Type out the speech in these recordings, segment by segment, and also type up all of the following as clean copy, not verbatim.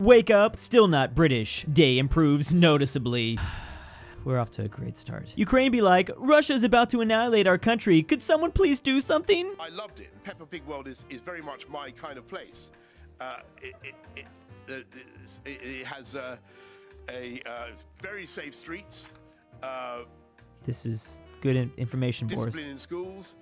Wake up, still not British. Day improves noticeably. We're off to a great start. Ukraine be like, Russia's about to annihilate our country. Could someone please do something? I loved it. Peppa Pig World is very much my kind of place. It has very safe streets. This is good information, Boris. Discipline in schools.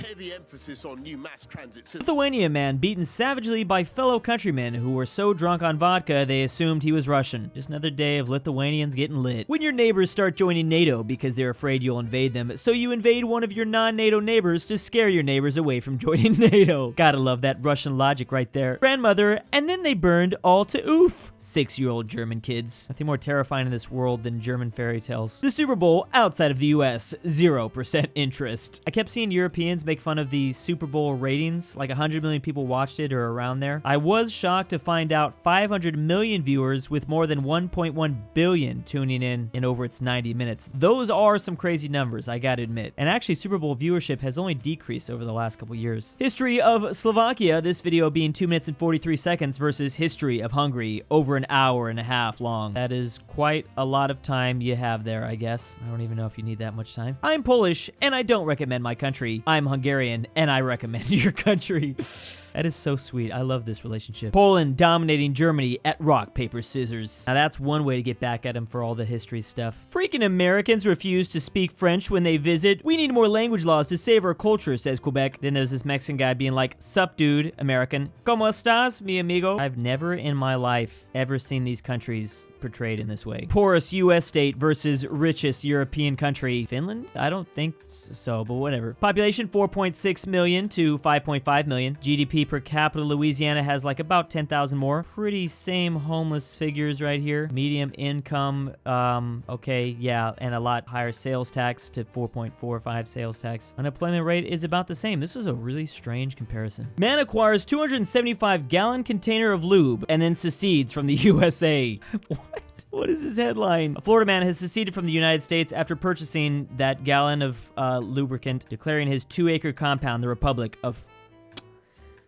Heavy emphasis on new mass transit systems. Lithuania man beaten savagely by fellow countrymen who were so drunk on vodka they assumed he was Russian. Just another day of Lithuanians getting lit. When your neighbors start joining NATO because they're afraid you'll invade them, so you invade one of your non-NATO neighbors to scare your neighbors away from joining NATO. Gotta love that Russian logic right there. Grandmother, and then they burned all to oof. 6-year-old German kids. Nothing more terrifying in this world than German fairy tales. The Super Bowl outside of the US, 0% interest. I kept seeing Europeans make fun of the Super Bowl ratings, like 100 million people watched it or around there. I was shocked to find out 500 million viewers with more than 1.1 billion tuning in over its 90 minutes. Those are some crazy numbers, I gotta admit. And actually, Super Bowl viewership has only decreased over the last couple years. History of Slovakia, this video being 2 minutes and 43 seconds versus history of Hungary, over an hour and a half long. That is quite a lot of time you have there, I guess. I don't even know if you need that much time. I'm Polish, and I don't recommend my country. I'm Hungarian, and I recommend your country. That is so sweet. I love this relationship. Poland dominating Germany at rock, paper, scissors. Now that's one way to get back at him for all the history stuff. Freaking Americans refuse to speak French when they visit. We need more language laws to save our culture, says Quebec. Then there's this Mexican guy being like, sup dude, American. ¿Cómo estás, mi amigo? I've never in my life ever seen these countries portrayed in this way. Poorest US state versus richest European country. Finland? I don't think so, but whatever. Population 4.6 million to 5.5 million. GDP per capita, Louisiana has like about 10,000 more. Pretty same homeless figures right here. Medium income, okay, yeah, and a lot higher sales tax to 4.45 sales tax. Unemployment rate is about the same. This was a really strange comparison. Man acquires 275-gallon container of lube and then secedes from the USA. What? What is his headline? A Florida man has seceded from the United States after purchasing that gallon of lubricant, declaring his 2-acre compound the Republic of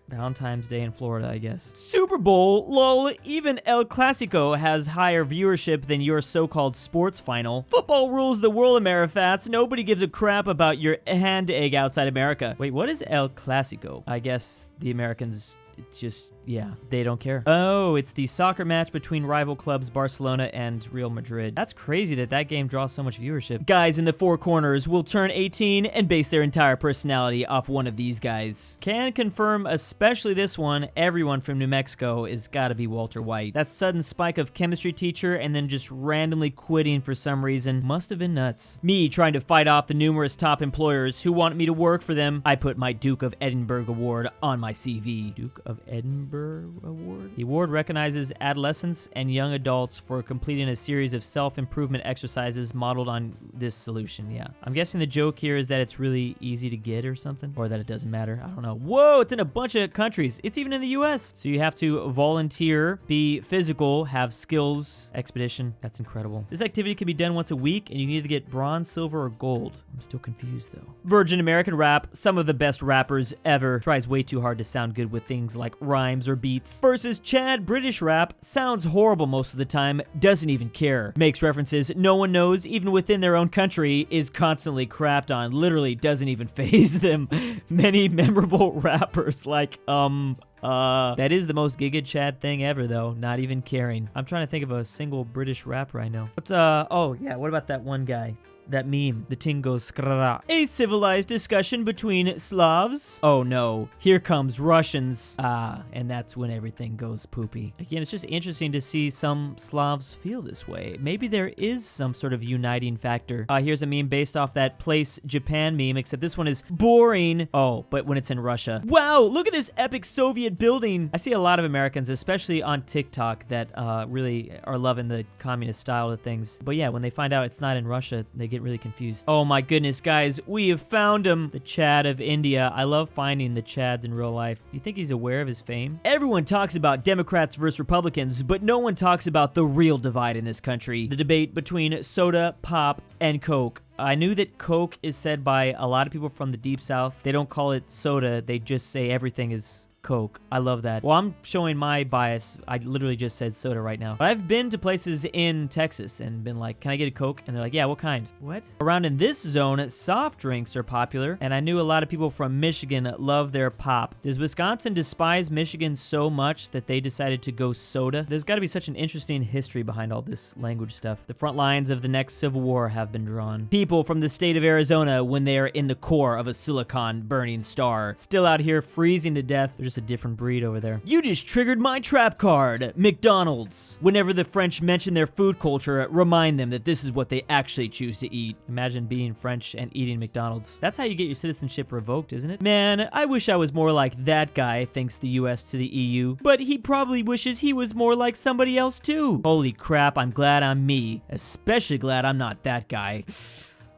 Valentine's Day in Florida, I guess. Super Bowl, lol, even El Clasico has higher viewership than your so-called sports final. Football rules the world, Amerifats. Nobody gives a crap about your hand egg outside America. Wait, what is El Clasico? I guess the Americans just, yeah, they don't care. Oh, it's the soccer match between rival clubs Barcelona and Real Madrid. That's crazy that that game draws so much viewership. Guys in the four corners will turn 18 and base their entire personality off one of these guys. Can confirm, especially this one, everyone from New Mexico is gotta be Walter White. That sudden spike of chemistry teacher and then just randomly quitting for some reason must have been nuts. Me trying to fight off the numerous top employers who want me to work for them. I put my Duke of Edinburgh award on my CV. Duke of Edinburgh Award? The award recognizes adolescents and young adults for completing a series of self-improvement exercises modeled on this solution, yeah. I'm guessing the joke here is that it's really easy to get or something, or that it doesn't matter, I don't know. Whoa, it's in a bunch of countries. It's even in the US. So you have to volunteer, be physical, have skills, expedition. That's incredible. This activity can be done once a week, and you can either get bronze, silver, or gold. I'm still confused though. Virgin American rap, some of the best rappers ever. Tries way too hard to sound good with things like rhymes or beats. Versus Chad, British rap, sounds horrible most of the time, doesn't even care. Makes references no one knows even within their own country, is constantly crapped on, literally doesn't even faze them. Many memorable rappers like, that is the most Giga Chad thing ever though, not even caring. I'm trying to think of a single British rapper I know. What's, oh yeah, what about that one guy? That meme, the ting goes skrara. A civilized discussion between Slavs. Oh no, here comes Russians. Ah, and that's when everything goes poopy. Again, it's just interesting to see some Slavs feel this way. Maybe there is some sort of uniting factor. Here's a meme based off that Place Japan meme, except this one is boring. Oh, but when it's in Russia. Wow, look at this epic Soviet building. I see a lot of Americans, especially on TikTok, that really are loving the communist style of things. But yeah, when they find out it's not in Russia, they get really confused. Oh my goodness, guys, we have found him. The Chad of India. I love finding the Chads in real life. You think he's aware of his fame? Everyone talks about Democrats versus Republicans, but no one talks about the real divide in this country. The debate between soda, pop, and Coke. I knew that Coke is said by a lot of people from the Deep South. They don't call it soda, they just say everything is Coke. I love that. Well, I'm showing my bias. I literally just said soda right now. But I've been to places in Texas and been like, can I get a Coke? And they're like, yeah, what kind? What? Around in this zone, soft drinks are popular, and I knew a lot of people from Michigan love their pop. Does Wisconsin despise Michigan so much that they decided to go soda? There's got to be such an interesting history behind all this language stuff. The front lines of the next Civil War have been drawn. People from the state of Arizona when they are in the core of a silicon burning star. Still out here freezing to death. They're just a different breed over there. You just triggered my trap card, McDonald's. Whenever the French mention their food culture, remind them that this is what they actually choose to eat. Imagine being French and eating McDonald's. That's how you get your citizenship revoked, isn't it? Man, I wish I was more like that guy, thanks the US to the EU. But he probably wishes he was more like somebody else too. Holy crap, I'm glad I'm me. Especially glad I'm not that guy.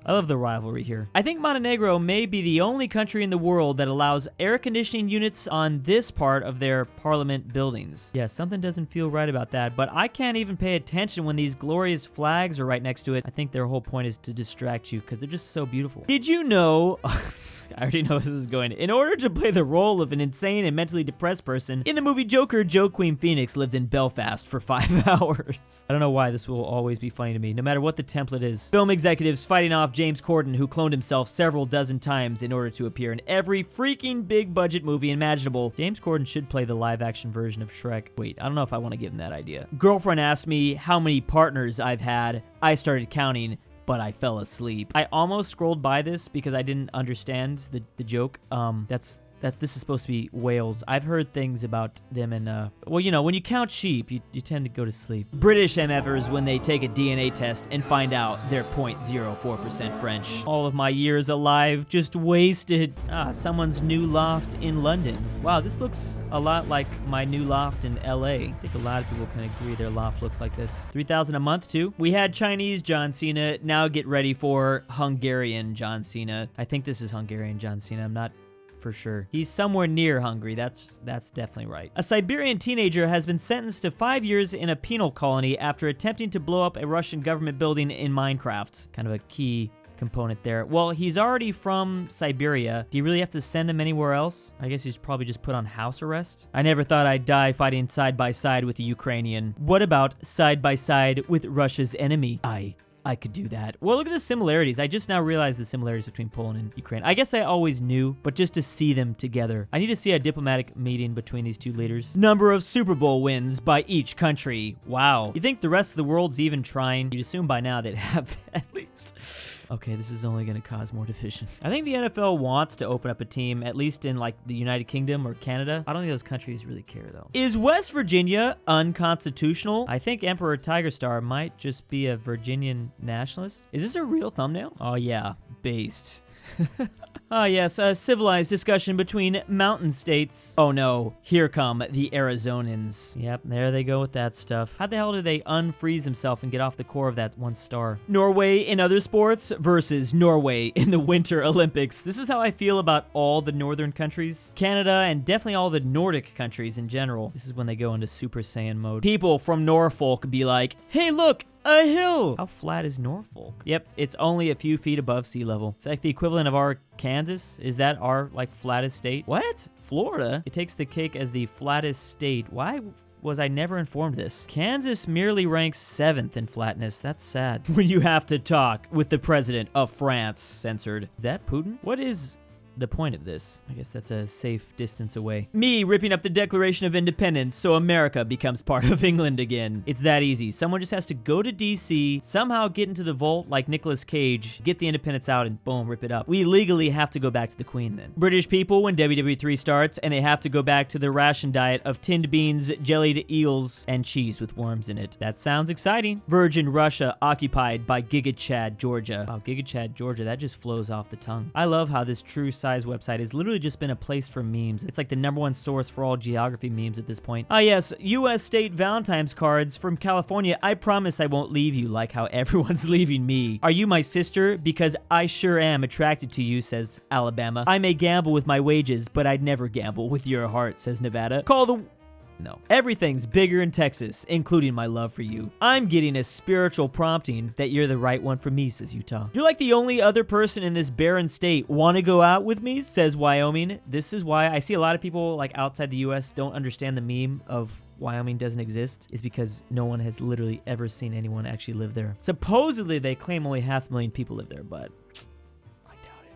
I love the rivalry here. I think Montenegro may be the only country in the world that allows air conditioning units on this part of their parliament buildings. Yeah, something doesn't feel right about that, but I can't even pay attention when these glorious flags are right next to it. I think their whole point is to distract you because they're just so beautiful. Did you know, I already know this is going, in order to play the role of an insane and mentally depressed person, in the movie Joker, Joaquin Phoenix lived in Belfast for 5 hours. I don't know why this will always be funny to me, no matter what the template is. Film executives fighting off James Corden, who cloned himself several dozen times in order to appear in every freaking big budget movie imaginable. James Corden should play the live action version of Shrek. Wait, I don't know if I want to give him that idea. Girlfriend asked me how many partners I've had. I started counting, but I fell asleep. I almost scrolled by this because I didn't understand the joke. That this is supposed to be whales. I've heard things about them in, well, you know, when you count sheep, you tend to go to sleep. British MFers when they take a DNA test and find out they're 0.04% French. All of my years alive just wasted. Someone's new loft in London. Wow, this looks a lot like my new loft in LA. I think a lot of people can agree their loft looks like this. $3,000 a month too. We had Chinese John Cena. Now get ready for Hungarian John Cena. I think this is Hungarian John Cena. I'm not for sure. He's somewhere near Hungary. That's definitely right. A Siberian teenager has been sentenced to 5 years in a penal colony after attempting to blow up a Russian government building in Minecraft. Kind of a key component there. Well, he's already from Siberia. Do you really have to send him anywhere else? I guess he's probably just put on house arrest. I never thought I'd die fighting side by side with a Ukrainian. What about side by side with Russia's enemy? I could do that. Well, look at the similarities. I just now realized the similarities between Poland and Ukraine. I guess I always knew, but just to see them together. I need to see a diplomatic meeting between these two leaders. Number of Super Bowl wins by each country. Wow. You think the rest of the world's even trying? You'd assume by now they'd have at least. Okay, this is only going to cause more division. I think the NFL wants to open up a team, at least in like the United Kingdom or Canada. I don't think those countries really care though. Is West Virginia unconstitutional? I think Emperor Tiger Star might just be a Virginian nationalist. Is this a real thumbnail? Oh yeah, based. Ah yes, a civilized discussion between mountain states. Oh no, here come the Arizonans. Yep, there they go with that stuff. How the hell did they unfreeze themselves and get off the core of that one star? Norway in other sports versus Norway in the Winter Olympics. This is how I feel about all the northern countries. Canada and definitely all the Nordic countries in general. This is when they go into Super Saiyan mode. People from Norfolk be like, hey look, a hill! How flat is Norfolk? Yep, it's only a few feet above sea level. It's like the equivalent of our Kansas. Is that our, like, flattest state? What? Florida? It takes the cake as the flattest state. Why was I never informed this? Kansas merely ranks 7th in flatness. That's sad. When you have to talk with the president of France. Censored. Is that Putin? What is the point of this? I guess that's a safe distance away. Me ripping up the Declaration of Independence so America becomes part of England again. It's that easy. Someone just has to go to DC, somehow get into the vault like Nicolas Cage, get the independence out, and boom, rip it up. We legally have to go back to the Queen then. British people when WWE3 starts and they have to go back to their ration diet of tinned beans, jellied eels, and cheese with worms in it. That sounds exciting. Virgin Russia occupied by Giga Chad, Georgia. Wow, Giga Chad, Georgia, that just flows off the tongue. I love how this true size website has literally just been a place for memes. It's like the #1 source for all geography memes at this point. Ah yes, US state Valentine's cards from California. I promise I won't leave you like how everyone's leaving me. Are you my sister? Because I sure am attracted to you, says Alabama. I may gamble with my wages, but I'd never gamble with your heart, says Nevada. Call the No. Everything's bigger in Texas, including my love for you. I'm getting a spiritual prompting that you're the right one for me, says Utah. You're like the only other person in this barren state. Want to go out with me, says Wyoming. This is why I see a lot of people like outside the US don't understand the meme of Wyoming doesn't exist, is because no one has literally ever seen anyone actually live there. Supposedly they claim only 500,000 people live there, but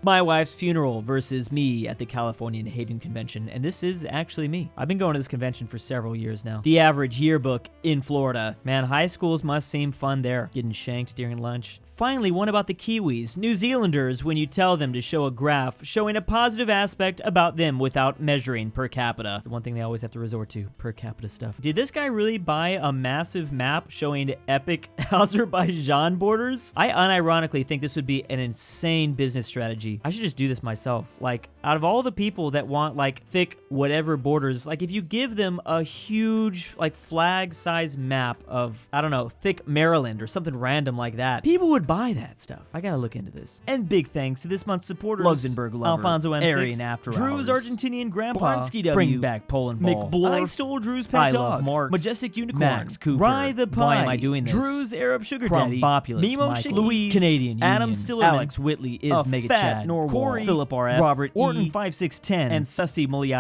my wife's funeral versus me at the Californian Hayden Convention, and this is actually me. I've been going to this convention for several years now. The average yearbook in Florida. Man, high schools must seem fun there, getting shanked during lunch. Finally, one about the Kiwis. New Zealanders, when you tell them to show a graph showing a positive aspect about them without measuring per capita. The one thing they always have to resort to, per capita stuff. Did this guy really buy a massive map showing epic Azerbaijan borders? I unironically think this would be an insane business strategy. I should just do this myself. Like, out of all the people that want like thick whatever borders, like if you give them a huge like flag size map of, I don't know, thick Maryland or something random like that, people would buy that stuff. I gotta look into this. And big thanks to this month's supporters: LuxembourgLover, Alfonso M6, AryanAfterHours, Drew's Argentinian grandpa, Barnsky W, bringbackpolandball, McBlorf, istoledrewspetdog, iLoveMarx, Majestic Unicorn, Max Cooper, RyeThePie, Why Am I Doing This, Drew's Arab Sugar Daddy, Krombopulos Mimoshiki, Michael, Louise, Canadian Adam Union, Stillerman, Alex Whitley is Mega Chad, aPhatNarwhal, Corey, Philipp RF, Robert E, ortin 5610, and Sussy Muliati.